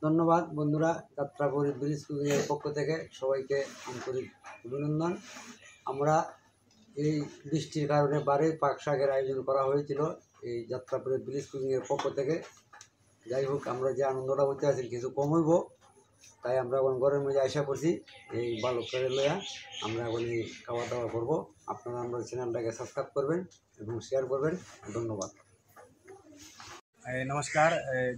ধন্যবাদ বন্ধুরা, যাত্রাপুর ব্রিজ কুকিংয়ের পক্ষ থেকে সবাইকে আন্তরিক অভিনন্দন। আমরা এই বৃষ্টির কারণে বারে পাক শাকের আয়োজন করা হয়েছিল এই যাত্রাপুরের ব্রিজ কুকিংয়ের পক্ষ থেকে। যাই হোক, আমরা যে আনন্দটা হইতে আছি কিছু কম হইব, তাই আমরা এখন ঘরের মধ্যে আশা করছি এই বালক করে লইয়া আমরা এখন এই খাওয়া দাওয়া করবো। আপনারা আমাদের চ্যানেলটাকে সাবস্ক্রাইব করবেন এবং শেয়ার করবেন। ধন্যবাদ। নমস্কার,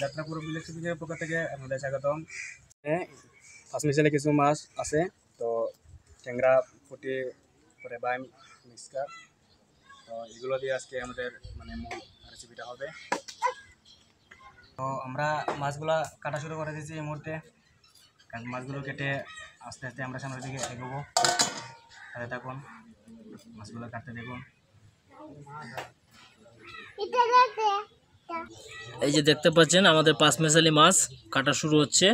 যাত্রাপুর ব্রিজ কুকিংয়ের পক্ষ থেকে আপনাদের স্বাগতম। ফার্স্ট কিছু মাছ আছে, তো ট্যাংরা, পুঁটি, পরে বাইম, মিক্সকার, তো এগুলো দিয়ে আজকে আমাদের মূল রেসিপিটা হবে। তো আমরা মাছগুলা কাটা শুরু করে দিয়েছি এই মুহূর্তে, কারণ মাছগুলো কেটে আস্তে আস্তে আমরা সামনের দিকে এগোবো। তাহলে থাকুন, মাছগুলো কাটতে দেখুন। এই যে দেখতে পাচ্ছেন আমাদের পাঁচমেশালি মাছ কাটা শুরু হচ্ছে।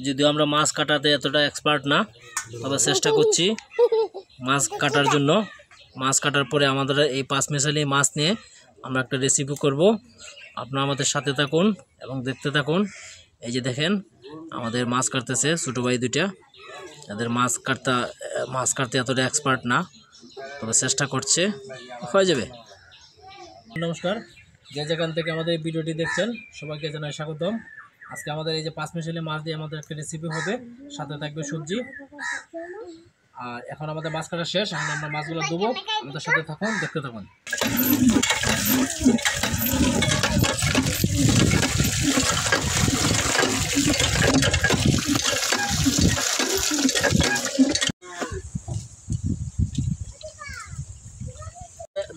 যদিও আমরা মাছ কাটাতে এতটা এক্সপার্ট না, তবে চেষ্টা করছি মাছ কাটার জন্য। মাছ কাটার পরে আমাদের এই পাঁচমেশালি মাছ নিয়ে আমরা একটা রেসিপি করব। আপনারা আমাদের সাথে থাকুন এবং দেখতে থাকুন। এই যে দেখেন আমাদের মাছ কাটতেছে ছোটো ভাই দুইটা। এদের মাছ কাটতে এতটা এক্সপার্ট না, তবে চেষ্টা করছে, হয়ে যাবে। নমস্কার, যে যেখান থেকে আমাদের এই ভিডিওটি দেখছেন সবাইকে জানাই স্বাগতম। আজকে আমাদের এই যে পাঁচমেশালি মাছ দিয়ে আমাদের একটা রেসিপি হবে, সাথে থাকবে সবজি। আর এখন আমাদের মাছ কাটা শেষ, এখন আমরা মাছগুলো দেবো। আমাদের সাথে থাকুন, দেখতে থাকুন।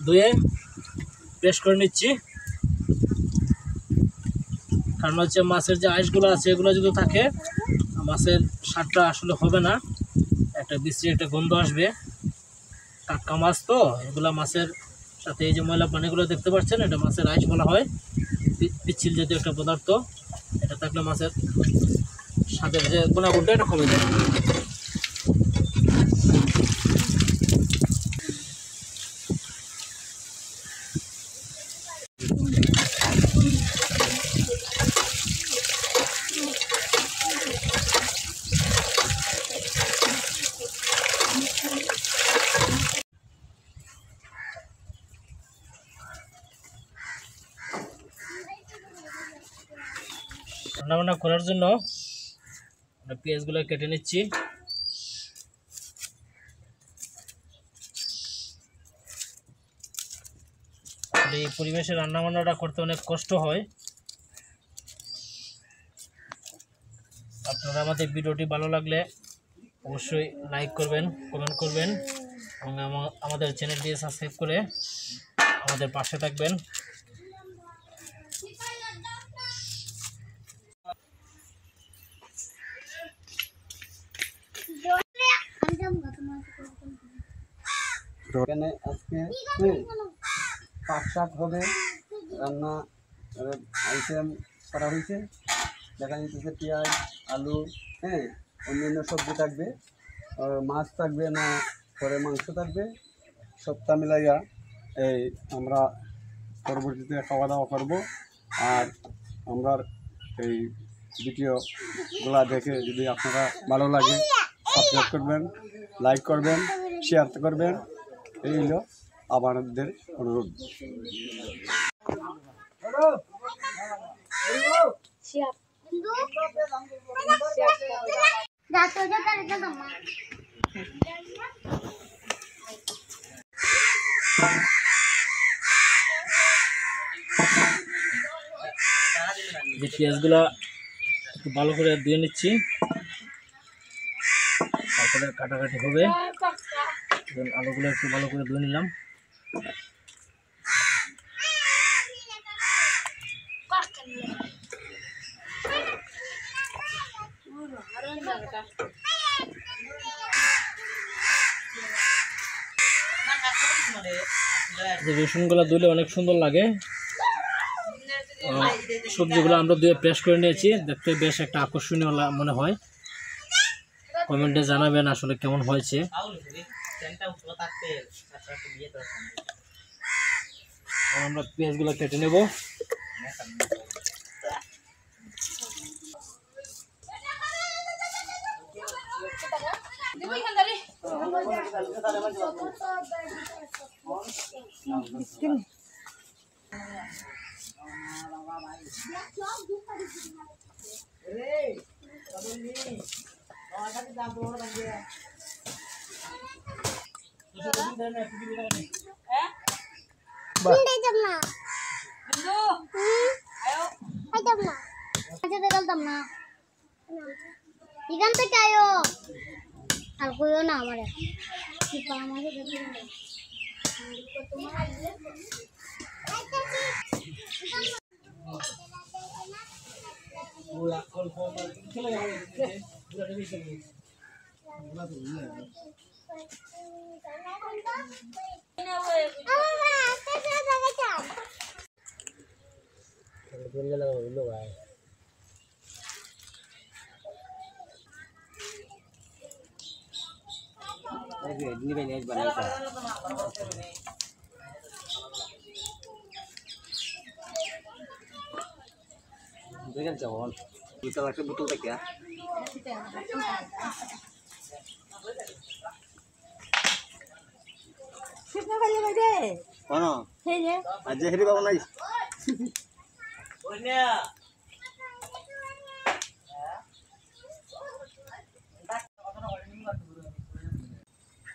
ধুয়ে পেস্ট করে নিচ্ছি, কারণ হচ্ছে মাছের যে আঁশগুলো আছে এগুলো যদি থাকে মাছের স্বাদটা আসলে হবে না, একটা বিশ্রী একটা গন্ধ আসবে। টাটকা মাছ তো এগুলা, মাছের সাথে এই যে ময়লা পানিগুলো দেখতে পাচ্ছেন, এটা মাছের আঁশ বলা হয়, পিচ্ছিল জাতীয় একটা পদার্থ। এটা থাকলে মাছের স্বাদের যে গুণাগুণটা এটা কমে যায়। রান্নাবান্না করার জন্য পেঁয়াজগুলো কেটে নিচ্ছি। এই পরিবেশে রান্নাবান্নাটা করতে অনেক কষ্ট হয়। আপনারা আমাদের ভিডিওটি ভালো লাগলে অবশ্যই লাইক করবেন, কমেন্ট করবেন এবং আমাদের চ্যানেলটি সাবস্ক্রাইব করে আমাদের পাশে থাকবেন। এখানে আজকে পাক শাক হবে, রান্না আইটেম করা হয়েছে। দেখা যাচ্ছে পেঁয়াজ, আলু, অন্যান্য সবজি থাকবে, মাছ থাকবে না, পরে মাংস থাকবে, সবটা মিলাইয়া এই আমরা পরবর্তীতে খাওয়া দাওয়া করব। আর আমরা এই ভিডিওগুলা দেখে যদি আপনারা ভালো লাগে সাবস্ক্রাইব করবেন, লাইক করবেন, শেয়ার করবেন, এই হলো আমাদের অনুরোধ। যে পেঁয়াজগুলা একটু ভালো করে ধুয়ে নিচ্ছি, তারপরে কাটাকাটি হবে। আলুগুলো একটু ভালো করে ধুয়ে নিলাম। যে রসুনগুলো ধুলে অনেক সুন্দর লাগে। সবজিগুলো আমরা ধুয়ে পেস্ট করে নিয়েছি, দেখতে বেশ একটা আকর্ষণীয় মনে হয়। কমেন্টে জানাবেন আসলে কেমন হয়েছে। আমরা পেঁয়াজগুলো কেটে নেব। এখান থেকে আয়ো আর কইও না আমারে বোতলটা কে আজ হেরি বাবু নাই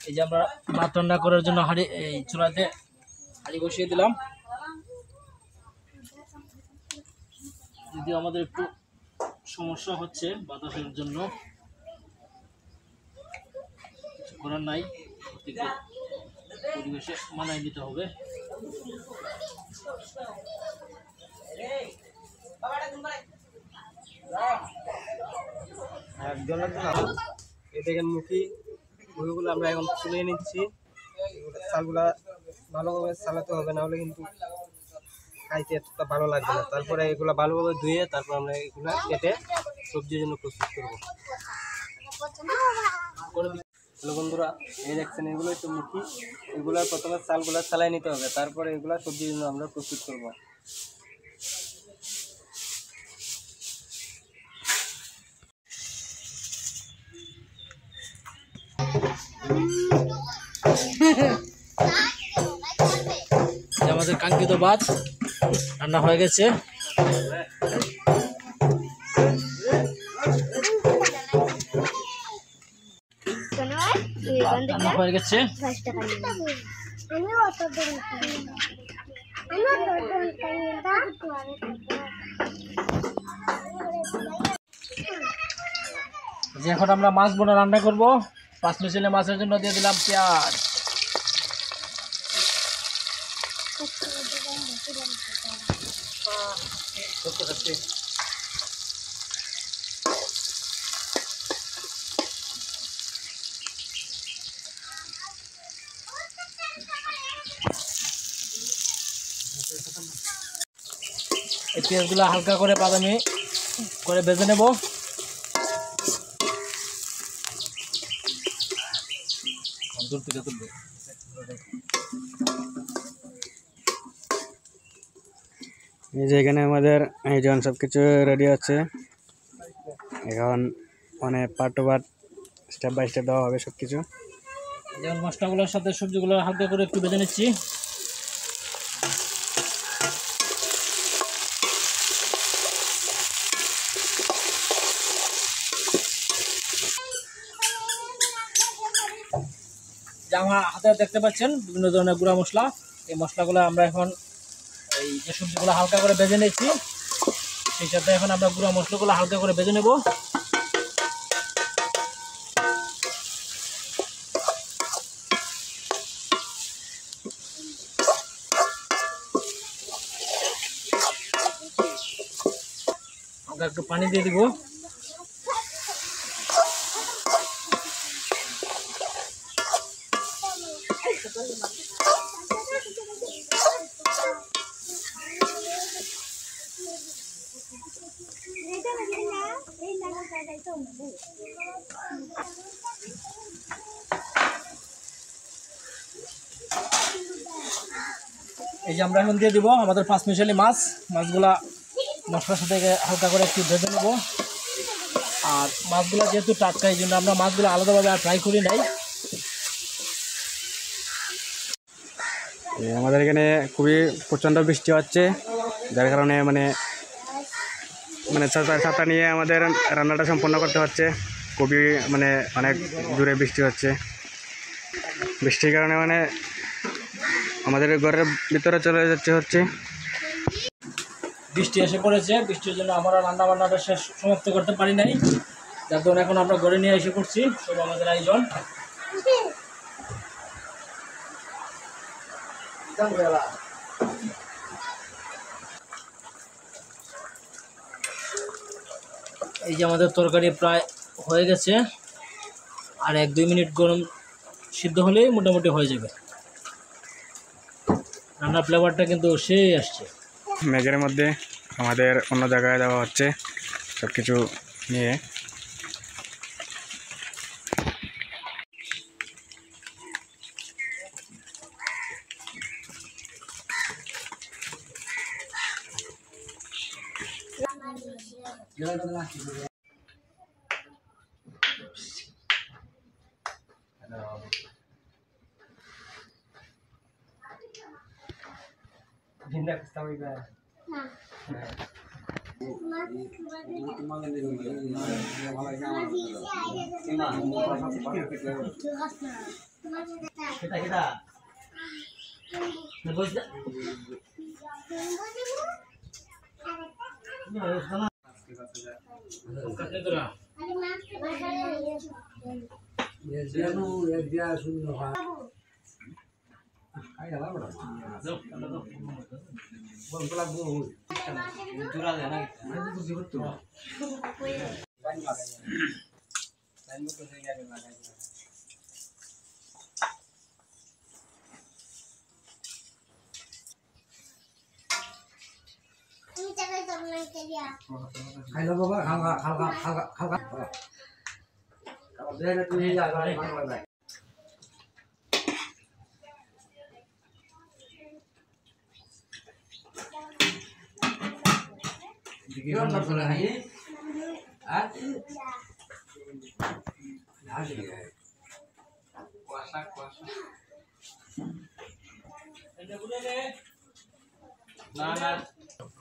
এই যে আমরা ভাত রান্না করার জন্য হাঁড়ি এই চুলাতে হাঁড়ি বসিয়ে দিলাম। যদিও আমাদের একটু সমস্যা হচ্ছে বাতাসের জন্য, কিছু করার নাই, পরিবেশে মানায় নিতে হবে। এই দেখেন মুখিগুলো আমরা এখন তুলে নিচ্ছি। চালগুলা ভালোভাবে চালাতে হবে, না হলে কিন্তু খাইতে এতটা ভালো লাগবে না। তারপরে এগুলা ভালোভাবে ধুয়ে তারপর আমরা এগুলা কেটে সবজির জন্য প্রস্তুত করবো। হ্যালো বন্ধুরা, এই দেখছেন এগুলো একটু মুখি, এগুলা প্রথমে চালগুলা চালাই নিতে হবে, তারপরে এগুলা সবজির জন্য আমরা প্রস্তুত করবো। আমাদের কাঙ্ক্ষিত ভাত রান্না হয়ে গেছে। রান্না হয়ে গেছে। যে এখন আমরা মাছ বোনা রান্না করব। 5 মিশালি মাছের জন্য দিয়ে দিলাম পেঁয়াজ। এই পেঁয়াজগুলো হালকা করে বাদামি করে ভেজে নেব। এই যে এখানে আমাদের এই জন সব কিছু রেডি আছে। এখন মানে part to part step by step দেওয়া হবে সব কিছু। যেমন মশলাগুলোর সাথে সবজিগুলো হালকা করে একটু ভেজে নিচ্ছি। যে আমার হাতে দেখতে পাচ্ছেন বিভিন্ন ধরনের গুঁড়া মশলা, এই মশলাগুলো আমরা এখন এই যে সবজিগুলো হালকা করে ভেজে নিচ্ছি, সেই সাথে এখন আমরা গুঁড়া মশলাগুলো হালকা করে ভেজে নেব। আমরা একটু পানি দিয়ে দিব। এই যে আমরা এখন দিয়ে দিব আমাদের পাঁচমিশালি মাছ। মাছগুলা মশলার সাথে হালকা করে একটু ভেজে নেব। আর মাছগুলো যেহেতু টাটকা, এই জন্য আমরা মাছগুলো আলাদাভাবে আর ফ্রাই করি নাই। আমাদের এখানে খুবই প্রচণ্ড বৃষ্টি হচ্ছে, যার কারণে মানে ছাতা নিয়ে আমাদের রান্নাটা সম্পন্ন করতে হচ্ছে। খুবই মানে অনেক জোরে বৃষ্টি হচ্ছে। বৃষ্টির কারণে মানে আমাদের ঘরের ভিতরে চলে হচ্ছে। বৃষ্টি এসে পড়েছে, বৃষ্টির জন্য আমরা রান্না বান্নাটা শেষ সমাপ্ত করতে পারি নাই, যার জন্য এখন আমরা ঘরে নিয়ে এসে পড়ছি সব আমাদের আয়োজন। এই যে আমাদের তরকারি প্রায় হয়ে গেছে, আর 1-2 মিনিট গরম সিদ্ধ হলেই মোটামুটি হয়ে যাবে। রান্নার ফ্লেভারটা কিন্তু সেই আসছে। মেঘের মধ্যে আমাদের অন্য জায়গায় দেওয়া হচ্ছে সব কিছু নিয়ে। খাইলো বাবা, খাওয়া তুমি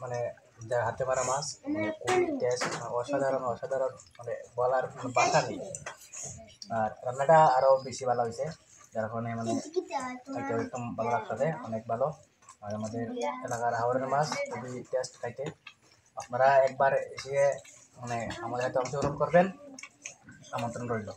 মানে হাতে মারা মাছ, খুবই টেস্ট, অসাধারণ মানে বলার ভাষা নেই। আর রান্নাটা আরও বেশি ভালো হয়েছে, যার কারণে মানে খাইতে একদম ভালো লাগছে, অনেক ভালো। আর আমাদের এলাকার হাওড়ের মাছ খুবই টেস্ট খাইতে। আপনারা একবার এসে মানে আমাদের হাতে অংশগ্রহণ করবেন, আমন্ত্রণ রইল।